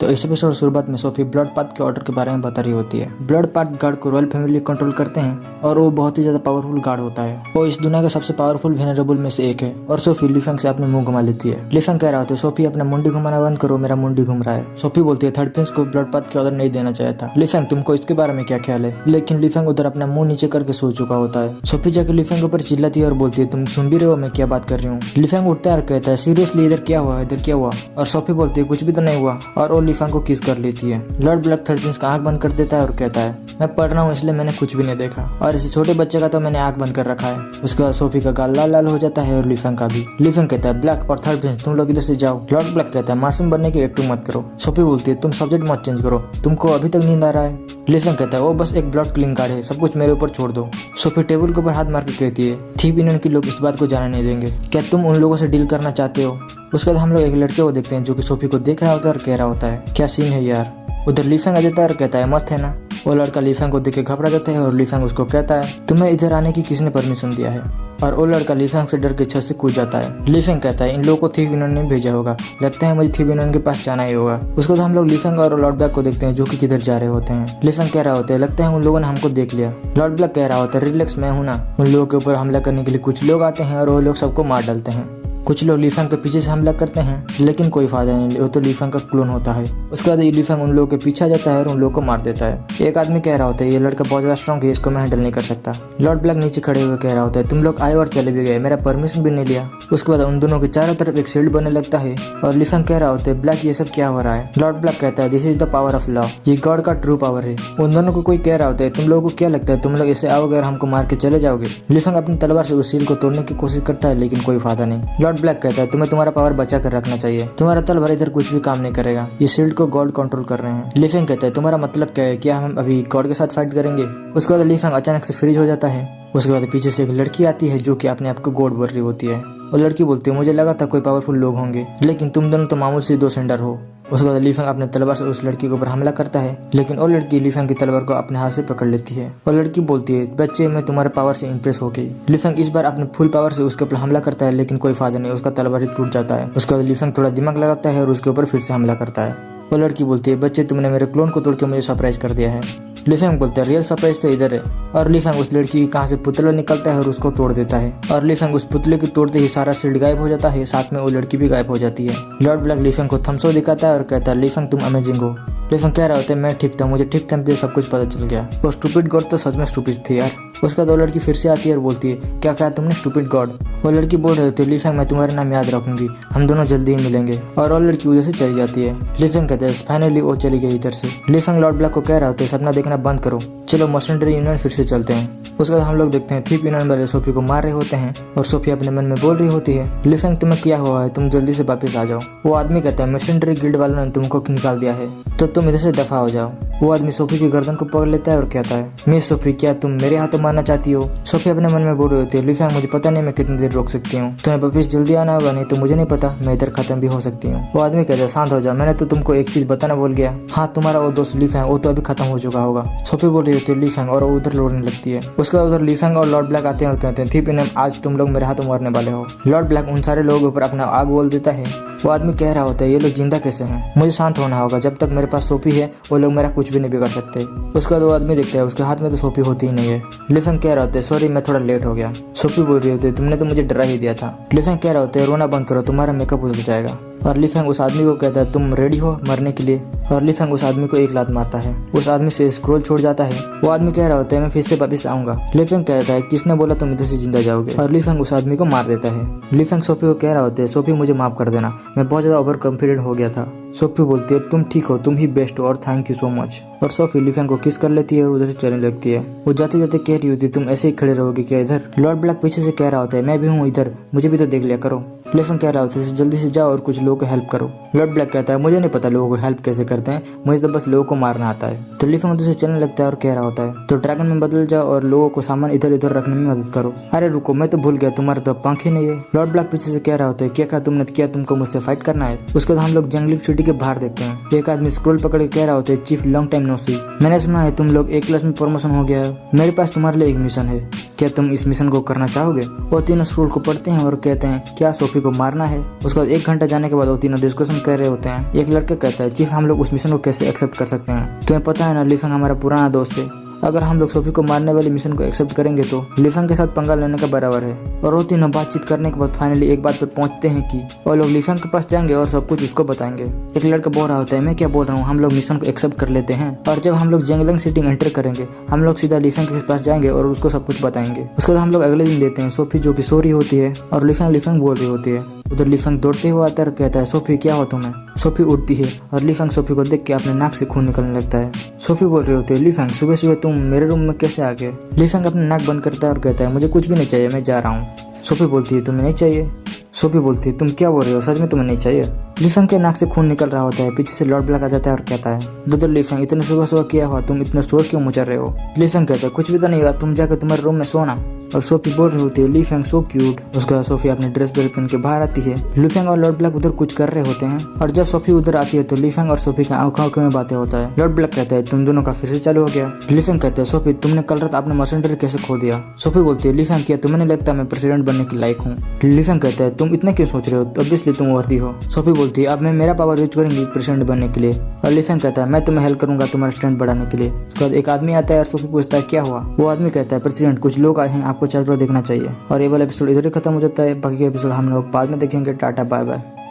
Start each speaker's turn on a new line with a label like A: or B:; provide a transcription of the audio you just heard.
A: तो इस एपिसोड शुरुआत में सोफी ब्लड पाथ के ऑर्डर के बारे में बता रही होती है। ब्लड पाथ गार्ड को रॉयल फैमिली कंट्रोल करते हैं और वो बहुत ही ज्यादा पावरफुल गार्ड होता है। वो इस दुनिया का सबसे पावरफुल वेनरेबल में से एक है और सोफी लिफेंग से अपने मुंह घुमा लेती है। लिफेंग कह रहा होता है सोफी अपना मुंडी घुमाना बंद करो, मेरा मुंडी घूम रहा है। सोफी बोलती है थर्ड प्रिंस को ब्लड पाथ के ऑर्डर नहीं देना चाहिए था। लिफेंग तुमको इसके बारे में क्या ख्याल है? लेकिन लिफेंग उधर अपना मुंह नीचे करके सो चुका होता है। सोफी जाकर लिफेंग के ऊपर चिल्लाती है और बोलती है तुम सुन भी रहे हो मैं क्या बात कर रही हूँ? लिफेंग उठता है और कहता है सीरियसली इधर क्या हुआ, इधर क्या हुआ? और सोफी बोलती है कुछ भी तो नहीं हुआ और वो लिफेंग को किस कर लेती है। लॉर्ड ब्लैक थर्ड प्रिंस का आंख बंद कर देता है और कहता है मैं पढ़ रहा हूँ इसलिए मैंने कुछ भी नहीं देखा और इस छोटे बच्चे का तो मैंने आंख बंद कर रखा है। उसके बाद सोफी का गाल लाल लाल हो जाता है और लिफेंग का भी। लिफेंग कहता है ब्लैक और थर्ड प्रिंस तुम लोग इधर से जाओ। लॉर्ड ब्लैक कहता है मासूम बनने की एक्टिंग मत करो। सोफी बोलती है तुम सब्जेक्ट मत चेंज करो, तुमको अभी तक नींद आ रहा है। लिफेंग कहता है वो बस एक ब्लड क्लीन कार्ड है, सब कुछ मेरे ऊपर छोड़ दो। सोफी टेबल के ऊपर हाथ मार के कहती है ठीक यूनियन के लोग इस बात को जाने नहीं देंगे, क्या तुम उन लोगों से डील करना चाहते हो? उसके बाद हम लोग एक लड़के को देखते हैं जो कि सोफी को देख रहा होता है और कह रहा होता है क्या सीन है यार। उधर लिफेंग आ जाता है और कहता है मस्त है ना। वो लड़का लिफेंग को देख के घबरा जाता है और लिफेंग उसको कहता है तुम्हें इधर आने की किसने परमिशन दिया है? और वो लड़का लिफेंग से डर के छत से कूद जाता है। लिफेंग कहता है इन लोगों को थीफ यूनियन ने भेजा होगा, लगता है मुझे थीफ यूनियन के पास जाना ही होगा। उसके बाद हम लोग लिफेंग और लॉर्ड ब्लैक को देखते हैं जो कि किधर जा रहे होते हैं। लिफेंग कह रहा होता है लगता है उन लोगों ने हमको देख लिया। लॉर्ड ब्लैक कह रहा होता है रिलैक्स मैं हूं ना। उन लोगों के ऊपर हमला करने के लिए कुछ लोग आते हैं और वो लोग सबको मार डालते हैं। कुछ लोग लिफेंग के पीछे से हमला करते हैं लेकिन कोई फायदा नहीं, वो तो लिफेंग का क्लोन होता है। उसके बाद लिफेंग उन लोगों के पीछे आ जाता है और उन लोगों को मार देता है। एक आदमी कह रहा होता है ये लड़का बहुत ज्यादा स्ट्रॉन्ग है, इसको मैं हैंडल नहीं कर सकता। लॉर्ड ब्लैक नीचे खड़े हुए कह रहा होता है तुम लोग आए और चले भी गए, मेरा परमिशन भी नहीं लिया। उसके बाद उन दोनों के चारों तरफ एक शील्ड बनने लगता है और लिफेंग कह रहा होता है ब्लैक ये सब क्या हो रहा है? लॉर्ड ब्लैक कहता है this is the power of love, ये गॉड का ट्रू पावर है। उन दोनों को कोई कह रहा होता है तुम लोगों को क्या लगता है तुम लोग ऐसे आओगे और हमको मार के चले जाओगे? लिफेंग अपनी तलवार से उस शील्ड को तोड़ने की कोशिश करता है लेकिन कोई फायदा नहीं। लॉर्ड ब्लैक कहता है तुम्हें तुम्हारा पावर बचा कर रखना चाहिए, तुम्हारा तलवार इधर कुछ भी काम नहीं करेगा, ये शील्ड को गॉड कंट्रोल कर रहे हैं। लिफेंग कहता है तुम्हारा मतलब क्या है, क्या हम अभी गॉड के साथ फाइट करेंगे? उसके बाद लिफेंग अचानक से फ्रीज हो जाता है। उसके बाद पीछे से एक लड़की आती है जो कि अपने आप को गॉड बोल रही होती है। और लड़की बोलती है मुझे लगा था कोई पावरफुल लोग होंगे लेकिन तुम दोनों तो मामूल से दो सेंडर हो। उसके बाद लिफेंग अपने तलवार से उस लड़की के ऊपर हमला करता है लेकिन वो लड़की लिफेंग की तलवार को अपने हाथ से पकड़ लेती है। और लड़की बोलती है बच्चे मैं तुम्हारे पावर से इंप्रेस हो गई। लिफेंग इस बार अपने फुल पावर से उसके ऊपर हमला करता है लेकिन कोई फायदा नहीं, उसका तलवार ही टूट जाता है। उसके बाद लिफेंग थोड़ा दिमाग लगाता है और उसके ऊपर फिर से हमला करता है। वो लड़की बोलती है बच्चे तुमने मेरे क्लोन को तोड़ के मुझे सरप्राइज कर दिया है। लिफेंग बोलता है रियल सरप्राइज तो इधर है। और लिफेंग उस लड़की की कहां से पुतला निकलता है और उसको तोड़ देता है। और लिफेंग उस पुतले को तोड़ते ही सारा शील्ड गायब हो जाता है, साथ में वो लड़की भी गायब हो जाती है। लॉर्ड ब्लैक लिफेंग को थम्स अप दिखाता है और कहता है लिफेंग तुम अमेजिंग हो। लिफेंग कह रहा होता है मैं ठीक था, मुझे ठीक टाइम पे सब कुछ पता चल गया। वो स्टूपिड गॉड तो सच में स्टूपिड थी यार। उसका दो लड़की फिर से आती है और बोलती है क्या कहा तुमने स्टूपिड गॉड? वो लड़की बोल रही होती है लिफेंग मैं तुम्हारा नाम याद रखूंगी, हम दोनों जल्दी ही मिलेंगे। और वो लड़की उधर से चली जाती है। लिफेंग कहते हैं फाइनली वो चली गई इधर से। लिफेंग लॉर्ड ब्लैक को कह रहा होता है सपना देखना बंद करो, चलो मर्सेंटरी यूनियन फिर से चलते हैं। उसके बाद हम लोग देखते हैं थीफ यूनियन वाले सोफी को मार रहे होते हैं और सोफी अपने मन में बोल रही होती है लिफेंग तुम्हें क्या हुआ है, तुम जल्दी से वापस आ जाओ। वो आदमी कहता है मर्सेंटरी गिल्ड वालों ने तुमको निकाल दिया है तो तुम इधर से दफा हो जाओ। वो आदमी सोफी की गर्दन को पकड़ लेता है और कहता है मिस सोफी क्या तुम मेरे हाथों मारना चाहती हो? सोफी अपने मन में बोल रही होती है लिफेंग मुझे पता नहीं मैं कितनी देर रोक सकती हूँ, तुम्हें वापस जल्दी आना होगा नहीं तो मुझे नहीं पता मैं इधर खत्म भी हो सकती हूँ। वो आदमी कहता है शांत हो जाओ, मैंने तो तुमको एक चीज बताना भूल गया। हाँ तुम्हारा वो दोस्त लिफेंग वो तो अभी खत्म हो चुका होगा। सोफी बोल रही होती है लिफेंग और वो उधर रोने लगती है। उसके बाद उधर लिफेंग और लॉर्ड ब्लैक आते हैं और कहते हैं थीफ यूनियन आज तुम लोग मेरे हाथों मारने वाले हो। लॉर्ड ब्लैक उन सारे लोगों के ऊपर अपना आग बोल देता है। वो आदमी कह रहा होता है ये लोग जिंदा कैसे हैं? मुझे शांत होना होगा, जब तक मेरे पास सोफी है वो लोग मेरा कुछ भी नहीं बिगाड़ सकते। उसके बाद वो आदमी देखता है उसके हाथ में तो सोफी होती ही नहीं है। लिफेंग कह रहा होता है सॉरी मैं थोड़ा लेट हो गया। सोफी बोल रही होती है तुमने तो मुझे डरा ही दिया था। लिफेंग कह रहा होता है रोना बंद करो, तुम्हारा मेकअप उतर जाएगा। और लिफेंग उस आदमी को कहता है तुम रेडी हो मरने के लिए? और लिफेंग उस आदमी को एक लात मारता है, उस आदमी से स्क्रोल छोड़ जाता है। वो आदमी कह रहा होता है मैं फिर से वापस आऊंगा। लिफेंग कहता है किसने बोला तुम इधर से जिंदा जाओगे? और लिफेंग उस आदमी को मार देता है। लिफेंग सोफी को कह रहा होता है सोफी मुझे माफ कर देना, मैं बहुत ज्यादा ओवर कॉन्फिडेंट हो गया था। सोफी बोलती है तुम ठीक हो, तुम ही बेस्ट हो और थैंक यू सो मच। और सोफी लिफेंग को किस कर लेती है और उधर से चलने लगती है। वो जाते जाते कह रही होती है तुम ऐसे ही खड़े रहोगे क्या इधर? लॉर्ड ब्लैक पीछे से कह रहा होता है मैं भी हूँ इधर, मुझे भी तो देख लिया करो। लिफेंग कह रहा होता है जल्दी से जाओ और कुछ लोगों को हेल्प करो। लॉर्ड ब्लैक कहता है मुझे नहीं पता लोगों को हेल्प कैसे करते हैं, मुझे तो बस लोगों को मारना आता है। तो लिफेंग उधर से चलने लगता है और कह रहा होता है तो ड्रैगन में बदल जाओ और लोगों को सामान इधर इधर रखने में मदद करो। अरे रुको मैं तो भूल गया तुम्हारे तो पंख ही नहीं है। लॉर्ड ब्लैक पीछे से कह रहा होता है क्या कहा तुमने, क्या तुमको मुझसे फाइट करना है? उसके बाद हम लोग जंगली सिटी के बाहर देखते हैं। एक आदमी स्क्रोल पकड़ के कह रहा होता है चीफ लॉन्ग टाइम नो सी, मैंने सुना है तुम लोग एक क्लास में प्रमोशन हो गया है, मेरे पास तुम्हारे लिए एक मिशन है, क्या तुम इस मिशन को करना चाहोगे? वो तीनों स्क्रोल को पढ़ते हैं और कहते हैं क्या सोफी को मारना है। उसके बाद 1 घंटा जाने के बाद वो तीनों डिस्कशन कर रहे होते हैं। एक लड़का कहता है चीफ हम लोग उस मिशन को कैसे एक्सेप्ट कर सकते हैं? तुम्हें पता है ना लीफेंग हमारा पुराना दोस्त है, अगर हम लोग सोफी को मारने वाले मिशन को एक्सेप्ट करेंगे तो लीफेंग के साथ पंगा लेने का बराबर है। और वो तीनों बातचीत करने के बाद फाइनली एक बात पर पहुंचते हैं कि वो लोग लीफेंग के पास जाएंगे और सब कुछ उसको बताएंगे। एक लड़का बोल रहा होता है मैं क्या बोल रहा हूँ, हम लोग मिशन को एक्सेप्ट कर लेते हैं और जब हम लोग जेंगलंग सिटी एंटर करेंगे हम लोग सीधा लीफेंग के पास जाएंगे और उसको सब कुछ बताएंगे। उसके बाद हम लोग अगले दिन देते हैं सोफी जो कि सो रही होती है और लीफेंग बोल रही होती है। उधर लीफेंग दौड़ते हुए आता है और कहता है सोफी क्या हो तुम्हें? सोफी उठती है और लीफेंग सोफी को देख के अपने नाक से खून निकलने लगता है। सोफी बोल रही होती है लीफेंग सुबह सुबह तुम मेरे रूम में कैसे आ गए? लीफेंग अपना नाक बंद करता है और कहता है मुझे कुछ भी नहीं चाहिए, मैं जा रहा हूँ। सोफी बोलती है तुम्हें नहीं चाहिए? सोफी बोलती है तुम क्या बोल रहे हो, सच में तुम्हें नहीं चाहिए? लीफेंग के नाक से खून निकल रहा होता है। पीछे से लॉर्ड ब्लैक आ जाता है और कहता है ब्रदर लीफेंग इतने सुबह सुबह क्या हुआ, तुम इतना शोर क्यों मचा रहे हो? लीफेंग कहता है कुछ भी तो नहीं हुआ, तुम जाकर तुम्हारे रूम में सोना। और सोफी बोल रही होती है लीफेंग सो क्यूट। उसके बाद सोफी अपनी ड्रेस बेल्ट पहन के बाहर आती है। लीफेंग और लॉर्ड ब्लैक उधर कुछ कर रहे होते हैं और जब सोफी उधर आती है तो लीफेंग और सोफी का आंखों में बातें होता है। लॉर्ड ब्लैक कहता है तुम दोनों का फिर से चालू हो गया। लीफेंग कहता है सोफी तुमने कल रात अपने मर्सेंटरी कैसे खो दिया? सोफी बोलती है लीफेंग क्या तुम्हें नहीं लगता मैं प्रेसिडेंट बनने के लायक हूँ? लीफेंग कहता है तुम इतना क्यों सोच रहे हो, ऑब्वियसली तुम वर्दी हो। सोफी बोलती है अब मैं मेरा पावर यूज करूंगी प्रेसिडेंट बनने के लिए। और लीफेंग कहता है मैं तुम्हें हेल्प करूंगा तुम्हारा स्ट्रेंथ बढ़ाने के लिए। उसके बाद एक आदमी आता है और सोफी पूछता है क्या हुआ? वो आदमी कहता है प्रेसिडेंट कुछ लोग आए हैं, आपको चारों देखना चाहिए। और ये वाला एपिसोड इधर ही खत्म हो जाता है। बाकी के एपिसोड हम लोग बाद में देखेंगे। Tata bye bye.